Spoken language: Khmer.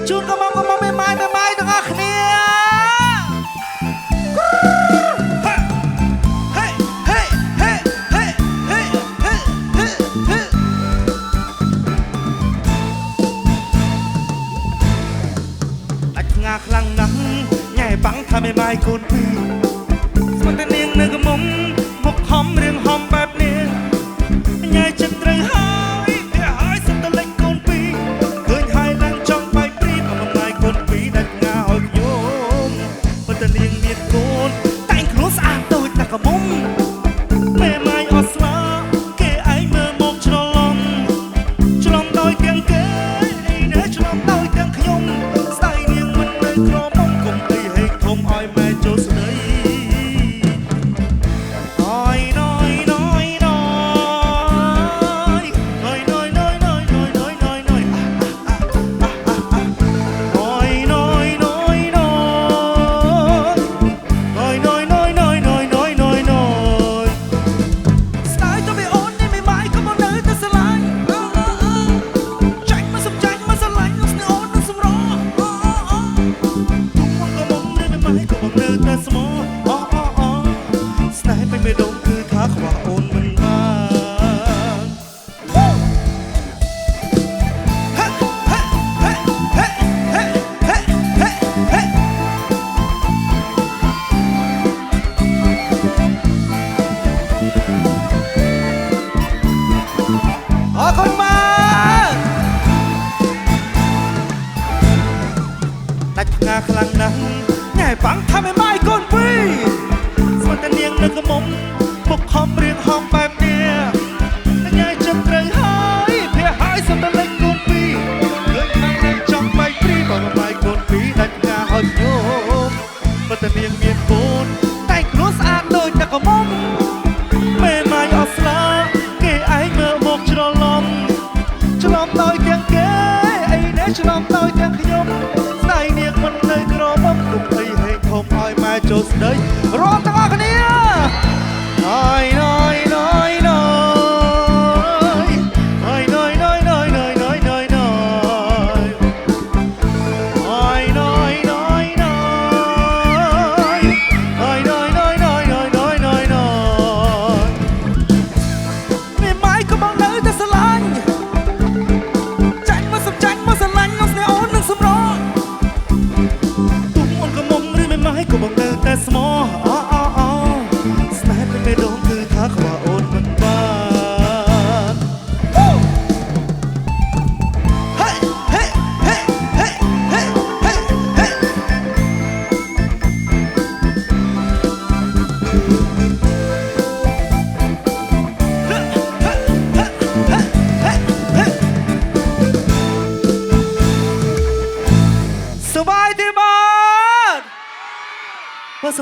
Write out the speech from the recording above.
ជូនកំងមេម៉ាយទាំងអស់គ្នាដាច់ផ្ងាខ្លាំងណាស់ញ៉ែបាំងថាមេម៉ាយកូនពីរស្មិនតែនាងនៅកំមុំមុខហំរៀងហំបែបនេះញ៉ែចិត្តត្រូវហើយវាហើយសិនតែលេចកូនពីរឃើញហើយឡើងចង់បែកព្រីបមកម៉ាយកូនពីរដាច់ផ្ងាឲ្យខ្ញុំប៉ុន្តែនាងមានកូនតែងខ្លួនស្អាតដូចតែកំមុំមេម៉ាយអត់ស្លាគេឯងមើលមកច្រឡំដោយទាំងគេឯនេះច្រឡំដោយទាំងខ្ញុំស្ដាយនាងមិននៅក្រមុំគុំអីហេតុធំឲ្យម៉ែចូលស្ដីខ្លាំងណាស់ញ៉ែបាំងថាមេម៉ាយកូនពីរស្មិនតែនាងនៅកំមុំពុកហំរៀងហំបែបនេះញ៉ែចិត្តត្រូវហើយវាហើយសិនតែលេចកូនពីរឃើញខាងនេះចង់បែកព្រីបើមេម៉ាយកូនពីរដាច់ផ្ងាឲ្យខ្ញុំប៉ុន្តែនាងមានកូនតែងខ្លួនស្អាតដូចតែកំមុំមេម៉ាយអត់ស្លាគេឯងមើលមកច្រឡំដោយទាំងគេអីនេះច្រឡំដោយទាំងខ្ញុំស្ដាយនាងមិននៅក្រមុំគុំអីហេតុធំឲ្យម៉ែចូលស្ដីរត់